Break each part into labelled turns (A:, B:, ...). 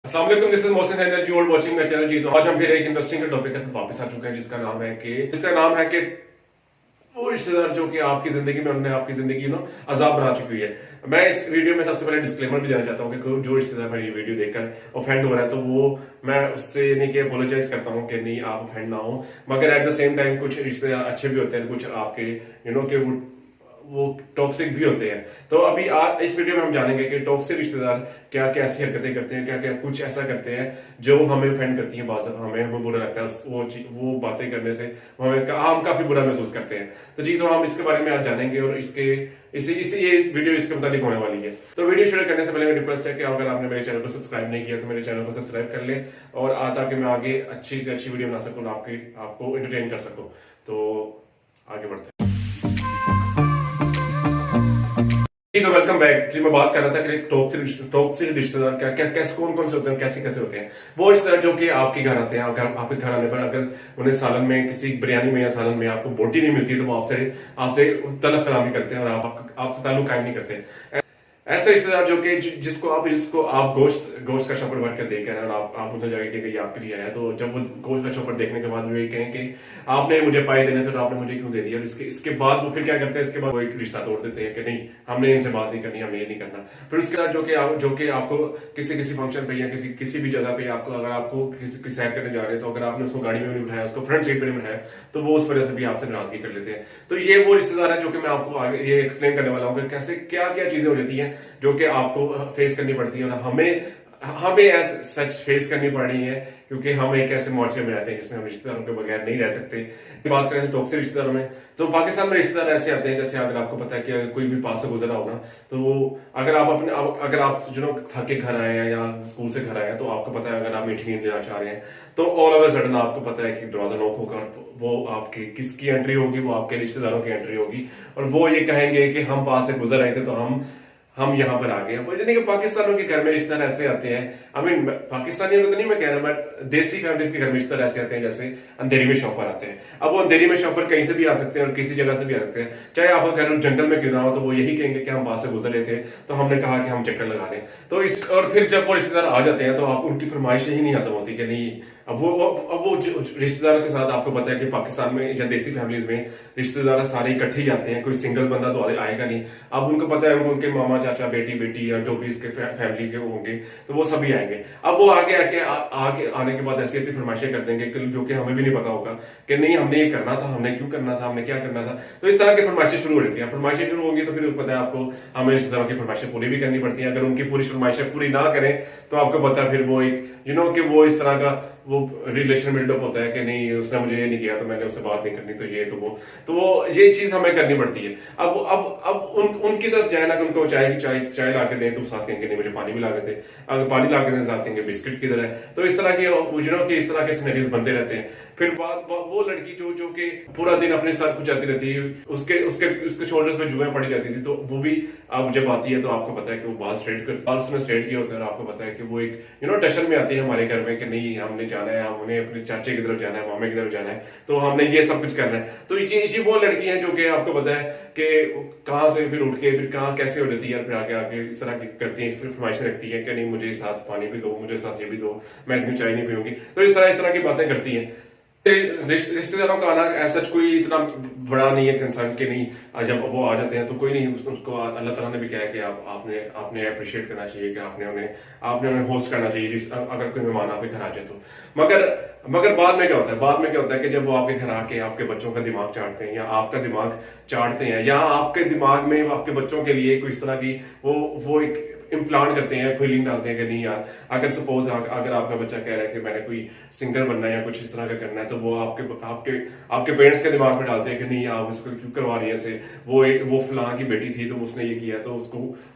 A: अस्सलाम वालेकुम, this is Mohsin Syed, you are watching my channel. जी तो आज हम फिर एक इंटरेस्टिंग टॉपिक के साथ वापस आ चुके हैं जिसका नाम है कि वो रिश्तेदार जो कि आपकी जिंदगी में उन्होंने आपकी जिंदगी अजाब बना चुकी हुई है। मैं इस वीडियो में सबसे पहले डिस्क्लेमर भी देना चाहता हूँ कि जो रिश्तेदार मेरी ये वीडियो देखकर ऑफेंड हो रहा है तो वो मैं उससे नहीं कि अपोलोजाइज करता हूँ कि नहीं आप ऑफेंड ना हो, मगर एट द सेम टाइम कुछ रिश्तेदार अच्छे भी होते हैं, कुछ आपके कि वो टॉक्सिक भी होते हैं। तो अभी आज इस वीडियो में हम जानेंगे कि टॉक्सिक रिश्तेदार क्या क्या ऐसी हरकतें करते हैं, क्या क्या कुछ ऐसा करते हैं जो हमें ऑफेंड करती हैं। बात हमें बुरा लगता है वो बातें करने से हम काफी बुरा महसूस करते हैं। तो जी तो हम इसके बारे में आज जानेंगे और इसी ये वीडियो इसके मुताबिक होने वाली है। तो वीडियो शुरू करने से पहले मेरी रिक्वेस्ट है कि अगर आपने मेरे चैनल को सब्सक्राइब नहीं किया तो मेरे चैनल को सब्सक्राइब कर ले और ताकि मैं आगे अच्छी से अच्छी वीडियो बना सकूँ, आपको एंटरटेन कर सकूँ। तो आगे बढ़ते हैं। जी तो वेलकम बैक। जी मैं बात कर रहा था कि टॉक्सिक रिश्तेदार क्या क्या कैसे कौन से होते हैं, कैसे कैसे होते हैं। वो रिश्तेदार जो कि आपके घर आते हैं, अगर आपके घर आने पर अगर उन्हें सालन में किसी बिरयानी में या सालन में आपको बोटी नहीं मिलती तो वो आपसे आपसे तलब कलामी करते हैं और आपसे ताल्लुक कायम नहीं करते। ऐसे रिश्तेदार जो कि जिसको आप गोश्त का शॉपर भर कर देकर और आप उधर जाके कि ये आपके लिए आया, तो जब वो गोश्त का शॉपर देखने के बाद वो ये कहें कि आपने मुझे पाई देने थे तो आपने मुझे क्यों दे दिया, और इसके बाद वो फिर क्या करते हैं, इसके बाद वो एक रिश्ता तोड़ देते हैं कि नहीं हमने इनसे बात नहीं करनी, हमने ये नहीं करना। फिर उसके बाद जो कि आपको किसी फंक्शन पे या किसी भी जगह पे अगर आपको किसी सैर करने जा रहे हैं तो अगर आपने उसको गाड़ी में नहीं बिठाया, उसको फ्रंट सीट पे नहीं बिठाया तो वो उस वजह से भी आपसे नाराजगी कर लेते हैं। तो ये वो रिश्तेदार है जो कि मैं आपको आगे ये एक्सप्लेन करने वाला हूँ कि कैसे क्या क्या चीजें हो जाती हैं जो कि आपको फेस करनी पड़ती है और हमें सच फेस करनी पड़ रही है, क्योंकि हम एक ऐसे मोर्चे में रहते हैं जिसमें हम रिश्तेदारों के बगैर नहीं रह सकते। बात करें टॉक्सिक रिश्तेदारों में, तो पाकिस्तान में रिश्तेदार ऐसे आते हैं जैसे अगर आपको पता है कि अगर कोई भी पास से गुजरा हो ना, तो अगर आप थके घर आए हैं या स्कूल से घर आए हैं तो आपको पता है अगर आप मीठी नींद लेना चाह रहे हैं तो ऑल ऑफ अ सडन आपको पता है कि दरवाजा नॉक होगा, वो आपकी किसकी एंट्री होगी, वो आपके रिश्तेदारों की एंट्री होगी और वो ये कहेंगे कि हम पास से गुजर रहे थे तो हम यहाँ पर आ गए। यानी कि पाकिस्तानियों के घर में रिश्तेदार ऐसे आते हैं, पाकिस्तानियों को तो नहीं मैं कह रहा, बट देसी फैमिलीज के घर में रिश्तेदार ऐसे आते हैं जैसे अंधेरी में शॉपर आते हैं। अब वो अंधेरी में शॉपर कहीं से भी आ सकते हैं और किसी जगह से भी आ सकते हैं, चाहे आपका घर जंगल में क्यों ना हो, तो वो यही कहेंगे कि हम वहां से गुजर रहे थे तो हमने कहा कि हम चक्कर लगा लें। तो और फिर जब वो रिश्तेदार आ जाते हैं तो आप उनकी फरमाइशें ही नहीं खत्म होती कि नहीं अब वो रिश्तेदारों के साथ आपको पता है कि पाकिस्तान में या देसी फैमिलीज में रिश्तेदार सारे इकट्ठे ही आते हैं, कोई सिंगल बंदा तो आएगा नहीं। अब उनको पता है उनके मामा चाचा बेटी या जो भी इसके फैमिली के होंगे तो वो सभी आएंगे। अब वो आगे आने के बाद ऐसी ऐसी फरमाइशें कर देंगे जो कि हमें भी नहीं पता होगा कि नहीं हमने ये करना था, हमने क्यों करना था, हमने क्या करना था। तो इस तरह की फरमाइशें शुरू हो जाती है। फरमाइशें शुरू होगी तो फिर पता है आपको हमें रिश्तेदारों की फरमाइशें पूरी भी करनी पड़ती है। अगर उनकी पूरी फरमाइशें पूरी ना करें तो आपको पता है फिर वो एक कि वो इस तरह का वो रिलेशन बिल्डअप होता है कि नहीं उसने मुझे ये नहीं किया तो मैंने उससे बात नहीं करनी, तो वो ये चीज हमें करनी पड़ती है। अब उनकी तरफ जाए ना कि उनको चाय ला के दें तो साथ कहेंगे नहीं मुझे पानी भी ला के दे, अगर पानी ला के दें साथ कहेंगे बिस्किट किधर है। तो इस तरह के इस तरह के सिनेरियोस बनते रहते हैं। फिर वो लड़की जो कि पूरा दिन अपने साथ खुजाती रहती है, उसके शोल्डर्स पे जुएं पड़ी जाती थी, तो वो भी अब जब आती है तो आपको पता है कि वो बाल उसने स्ट्रेट किया होता है और आपको पता है कि वो एक टशन में आती है हमारे घर में कि नहीं हमने जाना है, हमने अपने चाचे की तरफ जाना है, मामे की तरफ जाना है, तो हमने ये सब कुछ करना है। तो ये वो लड़की है जो कि आपको पता है कि कहाँ से फिर उठ के फिर कहाँ कैसे हो जाती है, फिर आगे इस तरह करती है, फिर फरमाइशें रखती है कि नहीं मुझे साथ पानी भी दो, मुझे साथ ये भी दो, मैं इतनी चाय नहीं पीऊंगी। तो इस तरह की बातें करती है। रिश्तेदारों का आना ऐसा कोई इतना बड़ा नहीं है कंसर्न के नहीं, जब वो आ जाते हैं तो कोई नहीं, उसको अल्लाह ताला ने भी कहा कि आपने अप्रिशिएट करना चाहिए कि आपने उन्हें होस्ट करना चाहिए अगर कोई मेहमान आपके घर आ जाए तो। मगर बाद में क्या होता है कि जब वो आपके घर आके आपके बच्चों का दिमाग चाटते हैं या आपका दिमाग चाटते हैं या आपके दिमाग में आपके बच्चों के लिए कोई इस तरह की वो एक इम्प्लांट करते हैं, फीलिंग डालते हैं कि नहीं यार अगर सपोज अगर आपका बच्चा कह रहा है कि मैंने कोई सिंगर बनना है या कुछ इस तरह का करना है, तो वो आपके पेरेंट्स के दिमाग में डालते हैं कि नहीं आप इसको क्यों करवा रही है ऐसे, वो फलां की बेटी थी तो उसने ये किया तो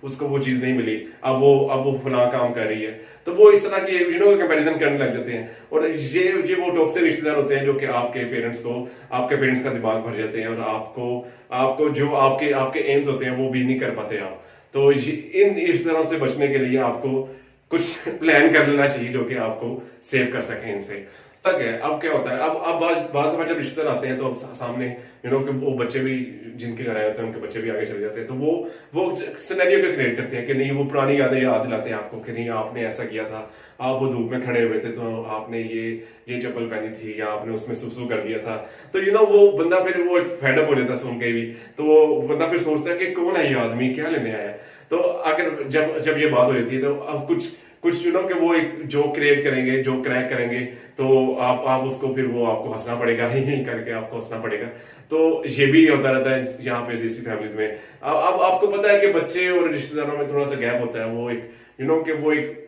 A: उसको वो चीज नहीं मिली, अब वो फलां काम कर रही है। तो वो इस तरह की कंपैरिजन करने लग जाते हैं और ये वो टॉक्सिक रिश्तेदार होते हैं जो कि आपके पेरेंट्स का दिमाग भर जाते हैं और आपको जो आपके एम्स होते हैं वो भी नहीं कर पाते आप। तो इन इस तरह से बचने के लिए आपको कुछ प्लान कर लेना चाहिए जो कि आपको सेव कर सके इनसे। तक है। अब क्या होता है, अब बाज दफा जब रिश्तेदार आते हैं तो अब सामने कि वो बच्चे भी जिनके घर आए होते हैं उनके बच्चे भी आगे चले जाते हैं, तो वो सिनेरियो को क्रिएट करते हैं कि नहीं, वो पुरानी यादें याद दिलाते हैं आपको कि नहीं आपने ऐसा किया था, आप वो धूप में खड़े हुए थे तो आपने ये चप्पल पहनी थी या आपने उसमें सुसु कर दिया था। तो वो बंदा फिर वो एक फेडअप हो जाता है सुन के भी, तो वो बंदा फिर सोचता है कि कौन है ये आदमी, क्या लेने आया है। तो अगर जब ये बात हो जाती है तो अब कुछ कि वो एक जोक क्रिएट करेंगे, जोक क्रैक करेंगे, तो आप उसको फिर वो आपको हंसना पड़ेगा, ही करके आपको हंसना पड़ेगा। तो ये भी होता रहता है यहाँ पे देसी फैमिलीज में। अब आपको पता है कि बच्चे और रिश्तेदारों में थोड़ा सा गैप होता है, वो एक कि वो एक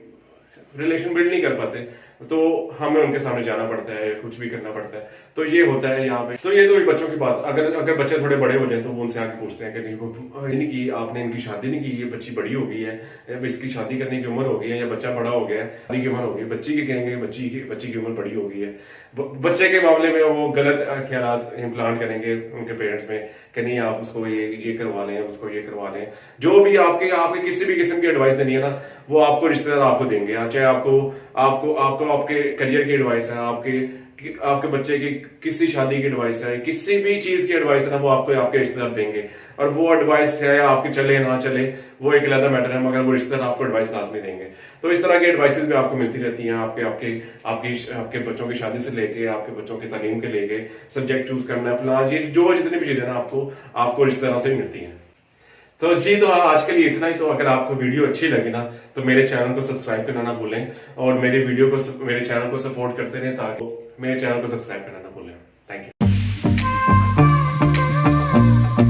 A: रिलेशन बिल्ड नहीं कर पाते, तो हमें उनके सामने जाना पड़ता है, कुछ भी करना पड़ता है। तो ये होता है यहाँ पे। तो ये तो बच्चों की बात। अगर बच्चे थोड़े बड़े हो जाए तो वो उनसे आके पूछते हैं कि नहीं की आपने इनकी शादी नहीं की, ये बच्ची बड़ी हो गई है, इसकी शादी करने की उम्र हो गई है, या बच्चा बड़ा हो गया है, शादी की उम्र हो गई, बच्ची की कहेंगे बच्ची की उम्र बड़ी हो गई है। बच्चे के मामले में वो गलत ख्यालात इम्प्लांट करेंगे उनके पेरेंट्स में कि नहीं आप उसको ये करवा लें, उसको ये करवा लें। जो भी आपके किसी भी किस्म की एडवाइस देनी है ना, वो आपको रिश्तेदार आपको देंगे। चाहे आपके करियर की एडवाइस है, आपके बच्चे की किसी शादी की एडवाइस है, किसी भी चीज की एडवाइस है ना, वो आपको आपके रिश्तेदार देंगे। और वो एडवाइस है आपकी चले ना चले, वो एक अलग मैटर है, मगर वो रिश्तेदार आपको एडवाइस लाजमी देंगे। तो इस तरह की एडवाइसेस भी आपको मिलती रहती हैं आपके बच्चों की शादी से लेके, आपके बच्चों की तालीम के लेके, सब्जेक्ट चूज करना है, फलां ये जो जितनी भी चीजें ना आपको रिश्तेदारों से मिलती हैं। तो जी, तो आज के लिए इतना ही। तो अगर आपको वीडियो अच्छी लगी ना तो मेरे चैनल को सब्सक्राइब करना ना भूलें, और मेरे चैनल को सपोर्ट करते रहें, ताकि मेरे चैनल को सब्सक्राइब करना ना भूलें।